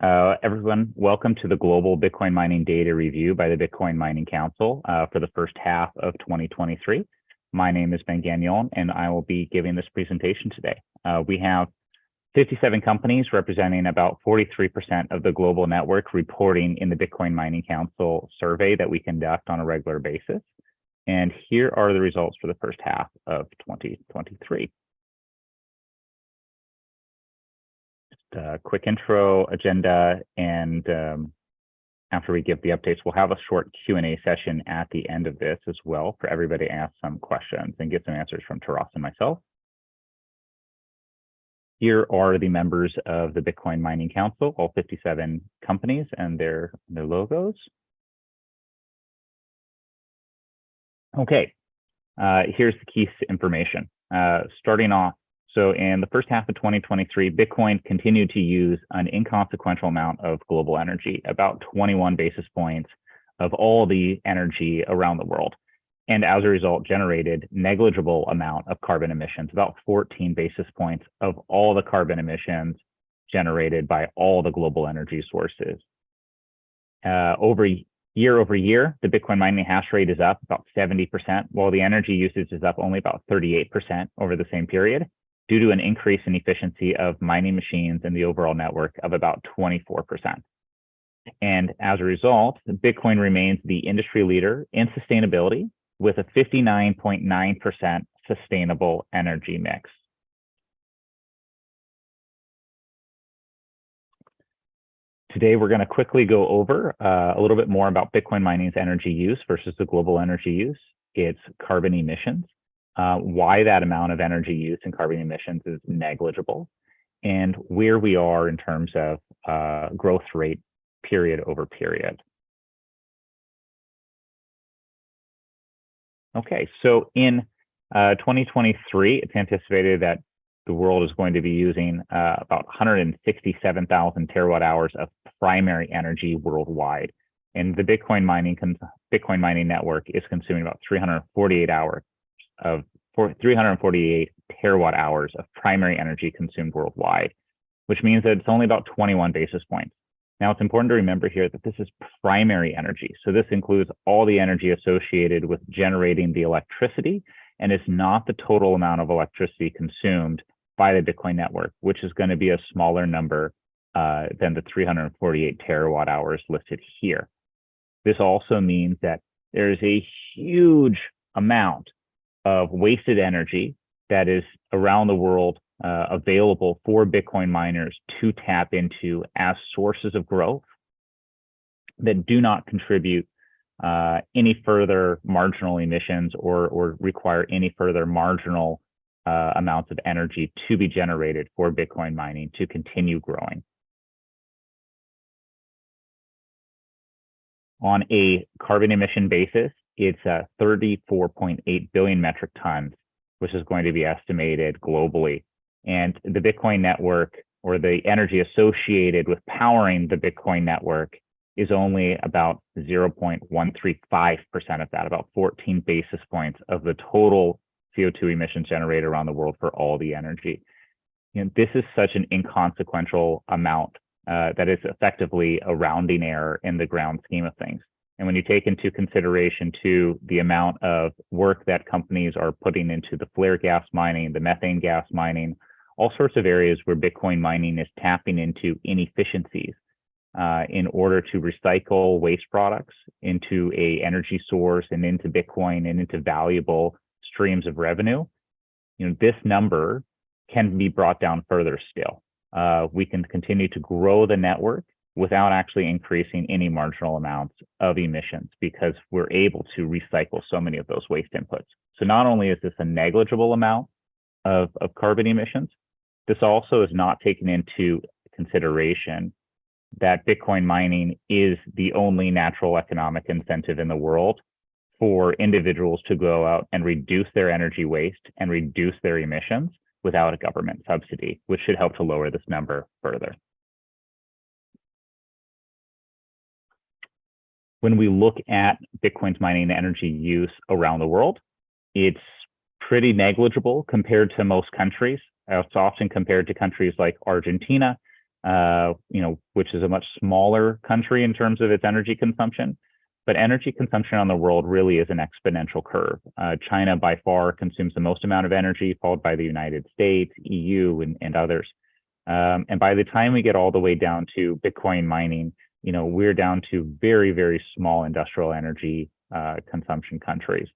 Everyone, welcome to the Global Bitcoin Mining Data Review by the Bitcoin Mining Council for the first half of 2023. My name is Gagnon, and I will be giving this presentation today. We have 57 companies representing about 43% of the global network reporting in the Bitcoin Mining Council survey that we conduct on a regular basis. And here are the results for the first half of 2023. Quick intro, agenda, and after we give the updates, we'll have a short Q&A session at the end of this as well for everybody to ask some questions and get some answers from Taras and myself. Here are the members of the Bitcoin Mining Council, all 57 companies and their logos. Okay, here's the key information. Starting off, so in the first half of 2023, Bitcoin continued to use an inconsequential amount of global energy, about 21 basis points of all the energy around the world. And as a result, generated negligible amount of carbon emissions, about 14 basis points of all the carbon emissions generated by all the global energy sources. Year over year, the Bitcoin mining hash rate is up about 70%, while the energy usage is up only about 38% over the same period, due to an increase in efficiency of mining machines in the overall network of about 24%. And as a result, Bitcoin remains the industry leader in sustainability with a 59.9% sustainable energy mix. Today, we're going to quickly go over a little bit more about Bitcoin mining's energy use versus the global energy use, its carbon emissions, why that amount of energy use and carbon emissions is negligible, and where we are in terms of growth rate period over period. Okay, so in 2023, it's anticipated that the world is going to be using about 167,000 terawatt hours of primary energy worldwide. And the Bitcoin mining network is consuming about 348 terawatt hours of primary energy consumed worldwide, which means that it's only about 21 basis points. Now, it's important to remember here that this is primary energy. So this includes all the energy associated with generating the electricity, and it's not the total amount of electricity consumed by the Bitcoin network, which is going to be a smaller number than the 348 terawatt hours listed here. This also means that there's a huge amount of wasted energy that is around the world available for Bitcoin miners to tap into as sources of growth that do not contribute any further marginal emissions or require any further marginal amounts of energy to be generated for Bitcoin mining to continue growing. On a carbon emission basis, it's 34.8 billion metric tons, which is going to be estimated globally. And the Bitcoin network, or the energy associated with powering the Bitcoin network, is only about 0.135% of that, about 14 basis points of the total CO2 emissions generated around the world for all the energy. This is such an inconsequential amount that is effectively a rounding error in the grand scheme of things. And when you take into consideration too the amount of work that companies are putting into the flare gas mining, the methane gas mining, all sorts of areas where Bitcoin mining is tapping into inefficiencies in order to recycle waste products into an energy source and into Bitcoin and into valuable streams of revenue, this number can be brought down further still. We can continue to grow the network without actually increasing any marginal amounts of emissions because we're able to recycle so many of those waste inputs. So not only is this a negligible amount of carbon emissions, this also is not taken into consideration that Bitcoin mining is the only natural economic incentive in the world for individuals to go out and reduce their energy waste and reduce their emissions without a government subsidy, which should help to lower this number further. When we look at Bitcoin's mining energy use around the world, it's pretty negligible compared to most countries. It's often compared to countries like Argentina, which is a much smaller country in terms of its energy consumption. But energy consumption on the world really is an exponential curve. China by far consumes the most amount of energy, followed by the United States, EU, and others. And by the time we get all the way down to Bitcoin mining, we're down to very, very small industrial energy consumption countries.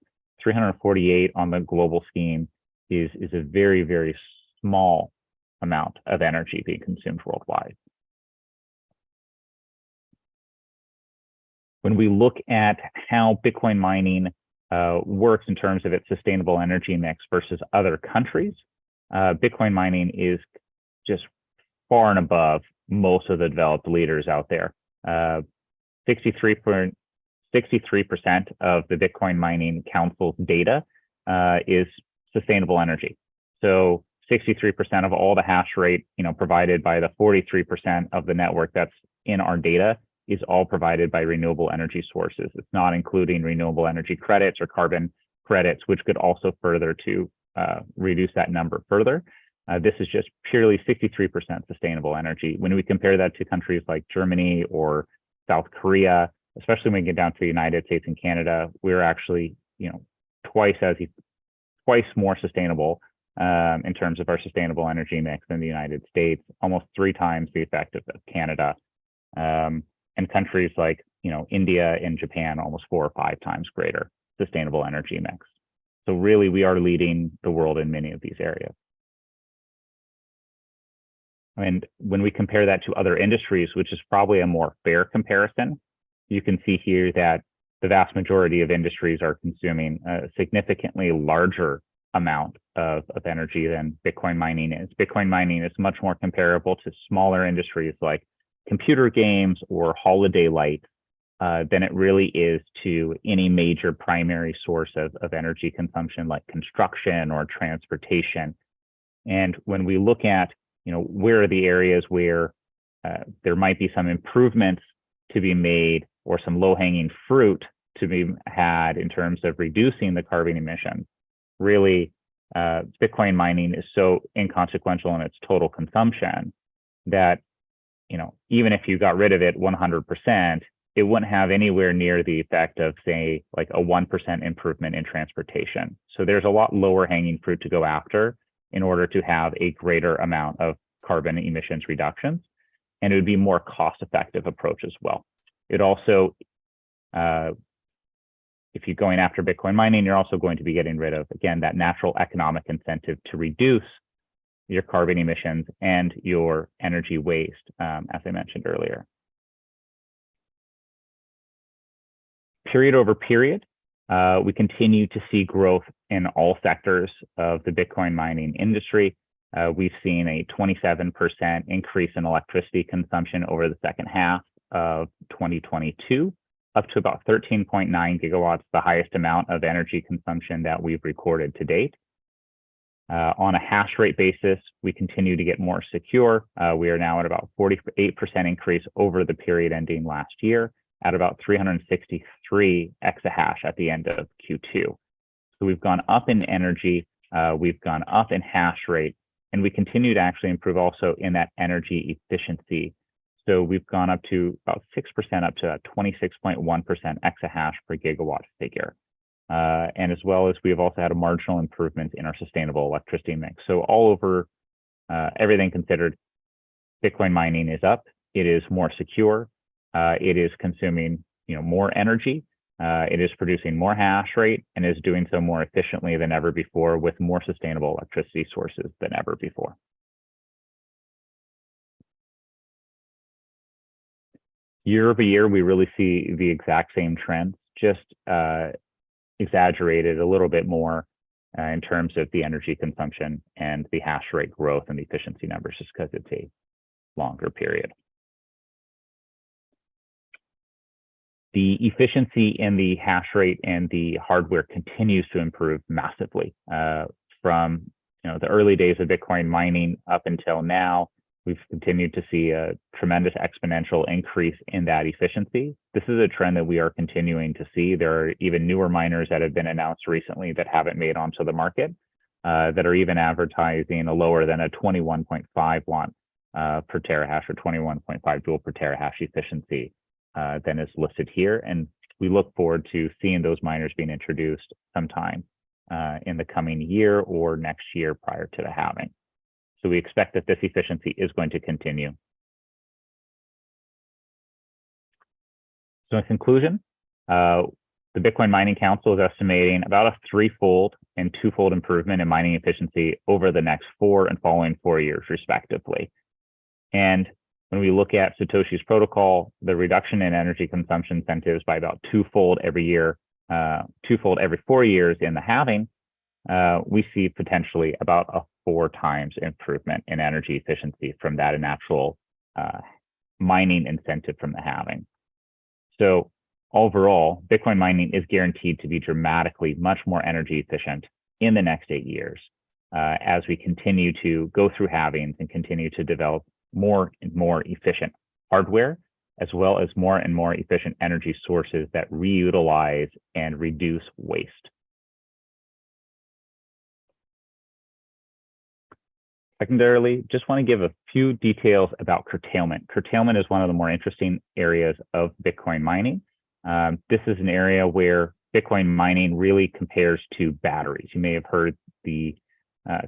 348 on the global scheme is a very, very small amount of energy being consumed worldwide. When we look at how Bitcoin mining works in terms of its sustainable energy mix versus other countries, Bitcoin mining is just far and above most of the developed leaders out there. 63% of the Bitcoin Mining Council's data is sustainable energy. So 63% of all the hash rate, provided by the 43% of the network that's in our data is all provided by renewable energy sources. It's not including renewable energy credits or carbon credits, which could also further to reduce that number further. This is just purely 63% sustainable energy. When we compare that to countries like Germany or South Korea, especially when we get down to the United States and Canada, we're actually, twice more sustainable in terms of our sustainable energy mix than the United States, almost 3 times the effect of Canada. And countries like, India and Japan, almost 4 or 5 times greater sustainable energy mix. So really, we are leading the world in many of these areas. And when we compare that to other industries, which is probably a more fair comparison, you can see here that the vast majority of industries are consuming a significantly larger amount of energy than Bitcoin mining is. Bitcoin mining is much more comparable to smaller industries like computer games or holiday lights than it really is to any major primary source of energy consumption like construction or transportation. And when we look at, where are the areas where there might be some improvements to be made or some low-hanging fruit to be had in terms of reducing the carbon emissions, really, Bitcoin mining is so inconsequential in its total consumption that, even if you got rid of it 100%, it wouldn't have anywhere near the effect of, say, like a 1% improvement in transportation. So there's a lot lower hanging fruit to go after in order to have a greater amount of carbon emissions reductions. And it would be a more cost-effective approach as well. It also, if you're going after Bitcoin mining, you're also going to be getting rid of, again, that natural economic incentive to reduce your carbon emissions and your energy waste, as I mentioned earlier. Period over period, we continue to see growth in all sectors of the Bitcoin mining industry. We've seen a 27% increase in electricity consumption over the second half of 2022, up to about 13.9 gigawatts, the highest amount of energy consumption that we've recorded to date. On a hash rate basis, we continue to get more secure. We are now at about 48% increase over the period ending last year, at about 363 exahash at the end of Q2. So we've gone up in energy, we've gone up in hash rate, and we continue to actually improve also in that energy efficiency. So we've gone up to about 6%, up to 26.1% exahash per gigawatt figure. And as well as we have also had a marginal improvement in our sustainable electricity mix. So all over, everything considered, Bitcoin mining is up. It is more secure. It is consuming, more energy. It is producing more hash rate and is doing so more efficiently than ever before with more sustainable electricity sources than ever before. Year over year, we really see the exact same trends, just exaggerated a little bit more in terms of the energy consumption and the hash rate growth and the efficiency numbers, just because it's a longer period. The efficiency in the hash rate and the hardware continues to improve massively. From the early days of Bitcoin mining up until now, we've continued to see a tremendous exponential increase in that efficiency. This is a trend that we are continuing to see. There are even newer miners that have been announced recently that haven't made onto the market, that are even advertising a lower than a 21.5 watt per terahash or 21.5 joule per terahash efficiency than is listed here. And we look forward to seeing those miners being introduced sometime in the coming year or next year prior to the halving. So we expect that this efficiency is going to continue. So in conclusion, the Bitcoin Mining Council is estimating about a 3-fold and 2-fold improvement in mining efficiency over the next 4 and following 4 years, respectively. And when we look at Satoshi's protocol, the reduction in energy consumption incentives by about 2-fold every year, 2-fold every 4 years in the halving, we see potentially about a 4 times improvement in energy efficiency from that in actual mining incentive from the halving. So overall, Bitcoin mining is guaranteed to be dramatically much more energy efficient in the next 8 years as we continue to go through halvings and continue to develop more and more efficient hardware, as well as more and more efficient energy sources that reutilize and reduce waste. Secondarily, just want to give a few details about curtailment. Curtailment is one of the more interesting areas of Bitcoin mining. This is an area where Bitcoin mining really compares to batteries. You may have heard the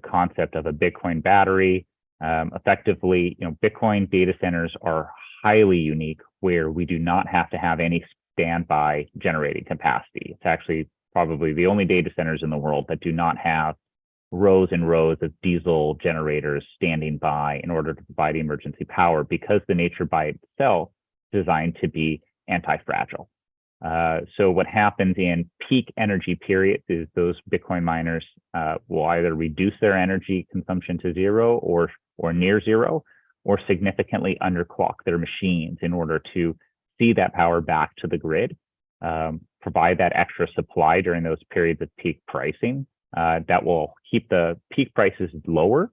concept of a Bitcoin battery. Effectively, Bitcoin data centers are highly unique where we do not have to have any standby generating capacity. It's actually probably the only data centers in the world that do not have rows and rows of diesel generators standing by in order to provide emergency power, because the nature by itself is designed to be anti-fragile. So what happens in peak energy periods is those Bitcoin miners will either reduce their energy consumption to zero or near zero, or significantly underclock their machines in order to see that power back to the grid, provide that extra supply during those periods of peak pricing that will keep the peak prices lower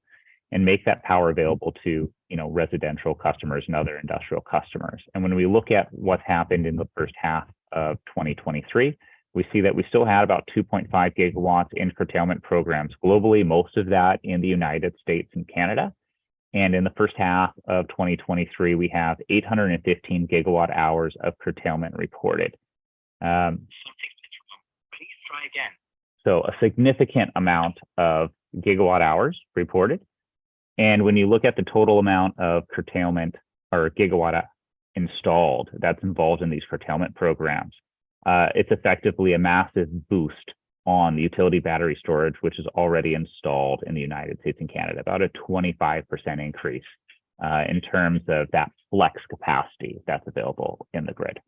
and make that power available to residential customers and other industrial customers. And when we look at what's happened in the first half of 2023, we see that we still had about 2.5 gigawatts in curtailment programs globally, most of that in the United States and Canada. And in the first half of 2023, we have 815 gigawatt hours of curtailment reported. Please try again. So a significant amount of gigawatt hours reported. And when you look at the total amount of curtailment or gigawatt installed that's involved in these curtailment programs, it's effectively a massive boost on the utility battery storage, which is already installed in the United States and Canada, about a 25% increase in terms of that flex capacity that's available in the grid.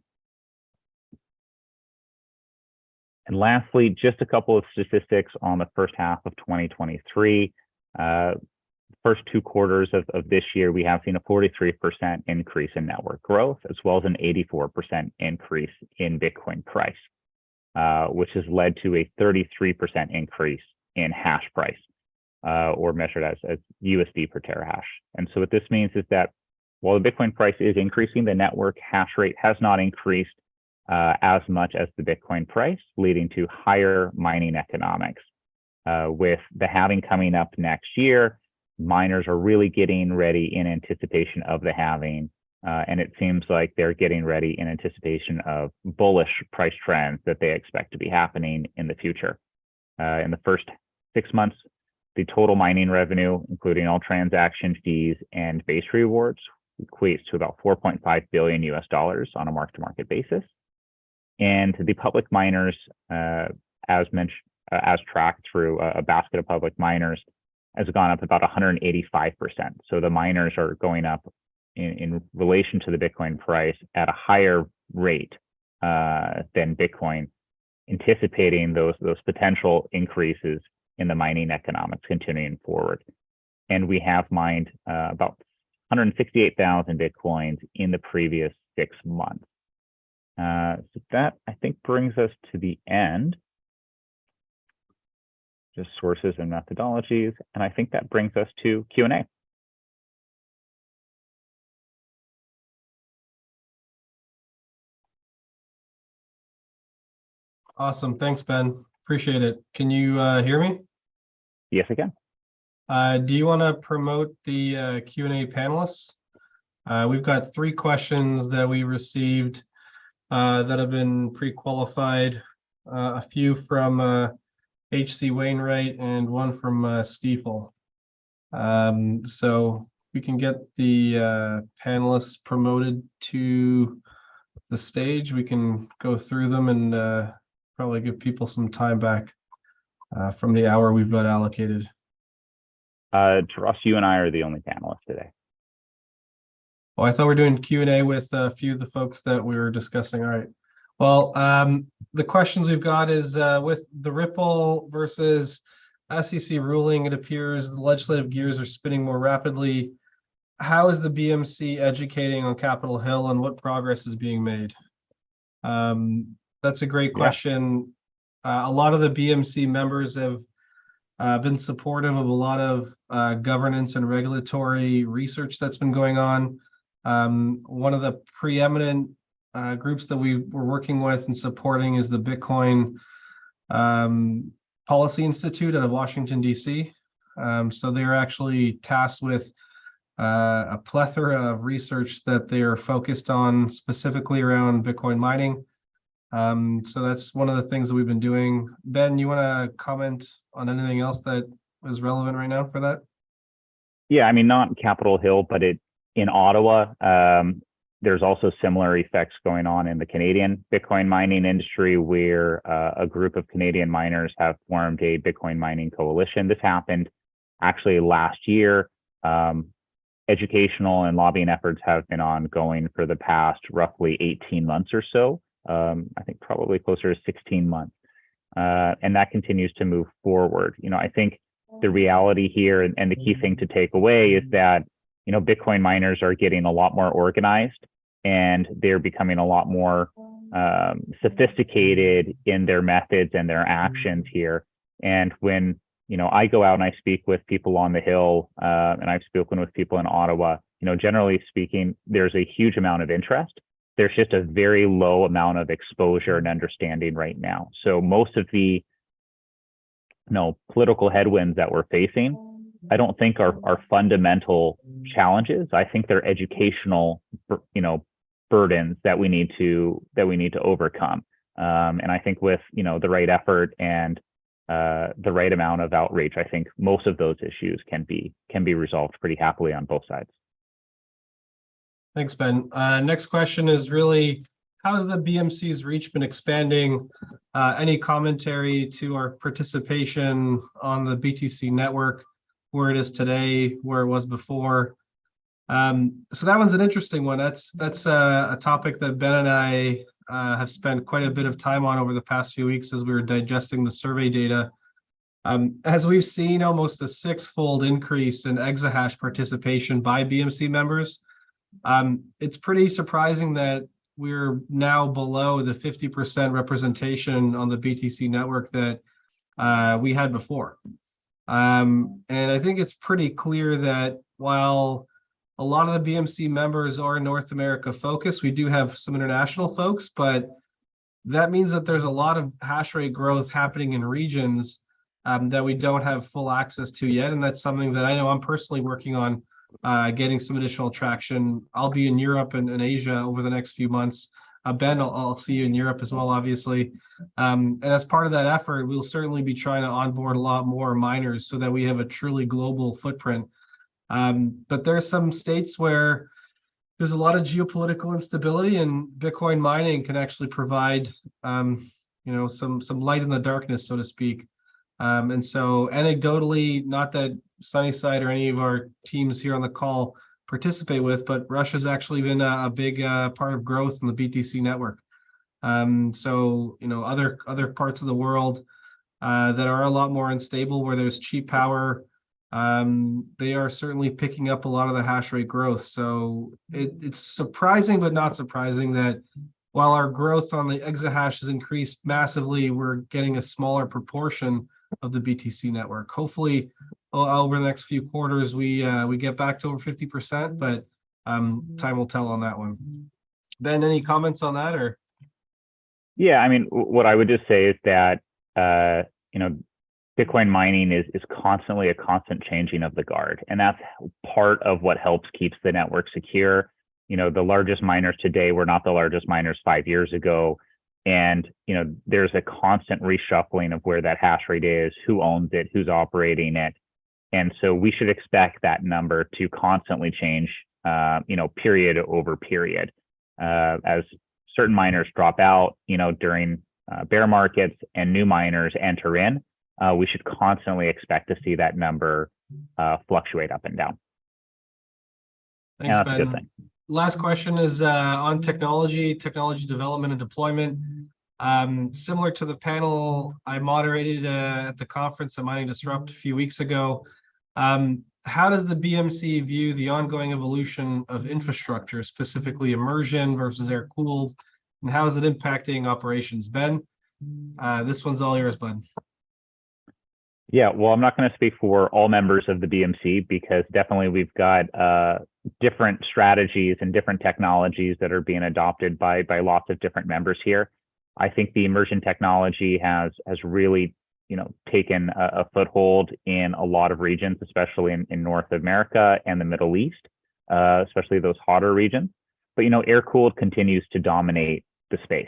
And lastly, just a couple of statistics on the first half of 2023. First 2 quarters of this year, we have seen a 43% increase in network growth, as well as an 84% increase in Bitcoin price, which has led to a 33% increase in hash price, or measured as USD per terahash. And so what this means is that while the Bitcoin price is increasing, the network hash rate has not increased as much as the Bitcoin price, leading to higher mining economics. With the halving coming up next year, miners are really getting ready in anticipation of the halving, and it seems like they're getting ready in anticipation of bullish price trends that they expect to be happening in the future. In the first 6 months, the total mining revenue, including all transaction fees and base rewards, equates to about $4.5 billion on a mark-to-market basis. And the public miners, as mentioned, as tracked through a basket of public miners, has gone up about 185%. So the miners are going up in relation to the Bitcoin price at a higher rate than Bitcoin, anticipating those potential increases in the mining economics continuing forward. And we have mined about 168,000 Bitcoins in the previous 6 months. So that, I think, brings us to the end. Just sources and methodologies. And I think that brings us to Q&A. Awesome. Thanks, Ben. Appreciate it. Can you hear me? Yes, I can. Do you want to promote the Q&A panelists? We've got 3 questions that we received that have been pre-qualified, a few from H.C. Wainwright and one from Stifel. So we can get the panelists promoted to the stage. We can go through them and probably give people some time back from the hour we've got allocated. Ross, you and I are the only panelists today. Oh, I thought we were doing Q&A with a few of the folks that we were discussing. All right. Well, the questions we've got is with the Ripple versus SEC ruling, it appears the legislative gears are spinning more rapidly. How is the BMC educating on Capitol Hill and what progress is being made? That's a great question. A lot of the BMC members have been supportive of a lot of governance and regulatory research that's been going on. One of the preeminent groups that we were working with and supporting is the Bitcoin Policy Institute out of Washington, D.C. So they're actually tasked with a plethora of research that they are focused on specifically around Bitcoin mining. So that's one of the things that we've been doing. Ben, you want to comment on anything else that is relevant right now for that? Yeah, I mean, not Capitol Hill, but in Ottawa, there's also similar effects going on in the Canadian Bitcoin mining industry, where a group of Canadian miners have formed a Bitcoin mining coalition. This happened actually last year. Educational and lobbying efforts have been ongoing for the past roughly 18 months or so. I think probably closer to 16 months. And that continues to move forward. You know, I think the reality here and the key thing to take away is that, you know, Bitcoin miners are getting a lot more organized and they're becoming a lot more sophisticated in their methods and their actions here. And when, you know, I go out and I speak with people on the Hill and I've spoken with people in Ottawa, you know, generally speaking, there's a huge amount of interest. There's just a very low amount of exposure and understanding right now. So most of the, you know, political headwinds that we're facing, I don't think are fundamental challenges. I think they're educational, you know, burdens that we need to overcome. And I think with, you know, the right effort and the right amount of outreach, I think most of those issues can be resolved pretty happily on both sides. Thanks, Ben. Next question is really, how has the BMC's reach been expanding? Any commentary to our participation on the BTC network, where it is today, where it was before? So that one's an interesting one. That's a topic that Ben and I have spent quite a bit of time on over the past few weeks as we were digesting the survey data. As we've seen almost a 6-fold increase in exahash participation by BMC members, it's pretty surprising that we're now below the 50% representation on the BTC network that we had before. And I think it's pretty clear that while a lot of the BMC members are North America focused, we do have some international folks, but that means that there's a lot of hash rate growth happening in regions that we don't have full access to yet. And that's something that I know I'm personally working on, getting some additional traction. I'll be in Europe and Asia over the next few months. Ben, I'll see you in Europe as well, obviously. And as part of that effort, we'll certainly be trying to onboard a lot more miners so that we have a truly global footprint. But there's some states where there's a lot of geopolitical instability, and Bitcoin mining can actually provide, you know, some light in the darkness, so to speak. And so anecdotally, not that Sunnyside or any of our teams here on the call participate with, but Russia's actually been a big part of growth in the BTC network. So, you know, other parts of the world that are a lot more unstable, where there's cheap power, they are certainly picking up a lot of the hash rate growth. So it's surprising, but not surprising, that while our growth on the exahash has increased massively, we're getting a smaller proportion of the BTC network. Hopefully, over the next few quarters, we get back to over 50%, but time will tell on that one. Ben, any comments on that, or? Yeah, I mean, what I would just say is that, you know, Bitcoin mining is constantly a constant changing of the guard. And that's part of what helps keeps the network secure. You know, the largest miners today were not the largest miners 5 years ago. And, you know, there's a constant reshuffling of where that hash rate is, who owns it, who's operating it. And so we should expect that number to constantly change, you know, period over period. As certain miners drop out, you know, during bear markets and new miners enter in, we should constantly expect to see that number fluctuate up and down. Thanks, and that's a good Ben. thing. Last question is on technology development and deployment. Similar to the panel I moderated at the conference at Mining Disrupt a few weeks ago, how does the BMC view the ongoing evolution of infrastructure, specifically immersion versus air-cooled, and how is it impacting operations? Ben, this one's all yours, bud. Yeah, well, I'm not going to speak for all members of the BMC because definitely we've got different strategies and different technologies that are being adopted by lots of different members here. I think the immersion technology has really, you know, taken a foothold in a lot of regions, especially in North America and the Middle East, especially those hotter regions. But, you know, air-cooled continues to dominate the space.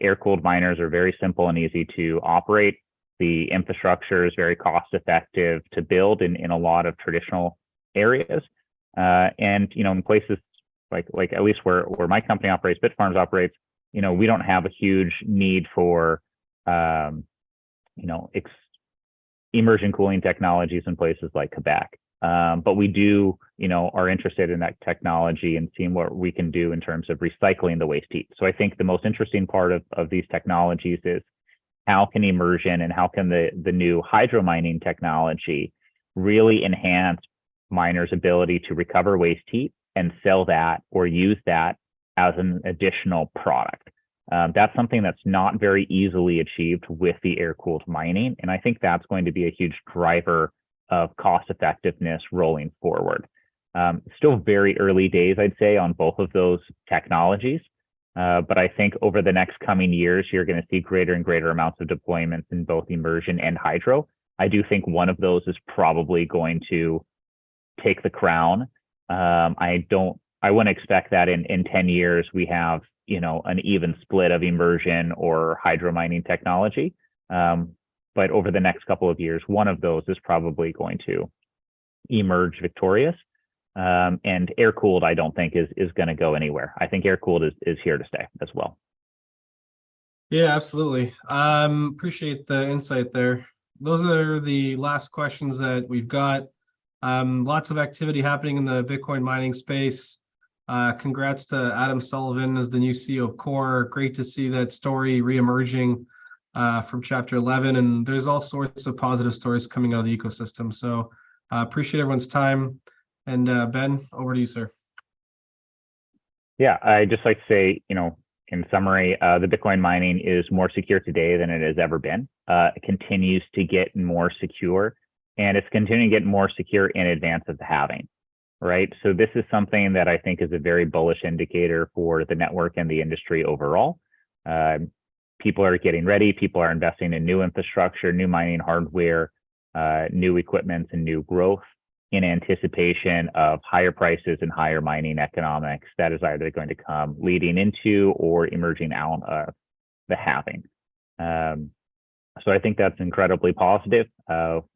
Air-cooled miners are very simple and easy to operate. The infrastructure is very cost-effective to build in a lot of traditional areas. And, you know, in places like at least where my company operates, Bitfarms operates, you know, we don't have a huge need for, you know, immersion cooling technologies in places like Quebec. But we do, you know, are interested in that technology and seeing what we can do in terms of recycling the waste heat. So I think the most interesting part of these technologies is how can immersion and how can the new hydro mining technology really enhance miners' ability to recover waste heat and sell that or use that as an additional product. That's something that's not very easily achieved with the air-cooled mining. And I think that's going to be a huge driver of cost effectiveness rolling forward. Still very early days, I'd say, on both of those technologies. But I think over the next coming years, you're going to see greater and greater amounts of deployments in both immersion and hydro. I do think one of those is probably going to take the crown. I wouldn't expect that in 10 years we have, you know, an even split of immersion or hydro mining technology. But over the next couple of years, one of those is probably going to emerge victorious. And air-cooled, I don't think is going to go anywhere. I think air-cooled is here to stay as well. Yeah, absolutely. Appreciate the insight there. Those are the last questions that we've got. Lots of activity happening in the Bitcoin mining space. Congrats to Adam Sullivan as the new CEO of Core. Great to see that story reemerging from Chapter 11. And there's all sorts of positive stories coming out of the ecosystem. So appreciate everyone's time. And Ben, over to you, sir. Yeah, I just like to say, you know, in summary, the Bitcoin mining is more secure today than it has ever been. It continues to get more secure, and it's continuing to get more secure in advance of the halving, right? So this is something that I think is a very bullish indicator for the network and the industry overall. People are getting ready. People are investing in new infrastructure, new mining hardware, new equipment, and new growth in anticipation of higher prices and higher mining economics that is either going to come leading into or emerging out of the halving. So I think that's incredibly positive.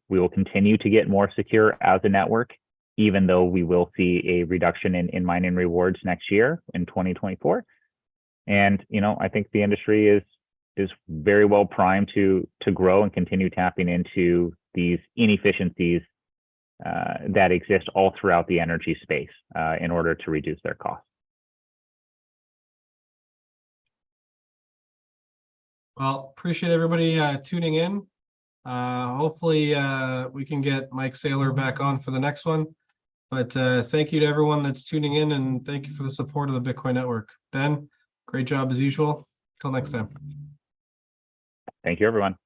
We will continue to get more secure as a network, even though we will see a reduction in mining rewards next year in 2024. And, you know, I think the industry is very well primed to grow and continue tapping into these inefficiencies that exist all throughout the energy space in order to reduce their costs. Well, appreciate everybody tuning in. Hopefully we can get Mike Saylor back on for the next one. But thank you to everyone that's tuning in, and thank you for the support of the Bitcoin Network. Ben, great job as usual. Till next time. Thank you, everyone.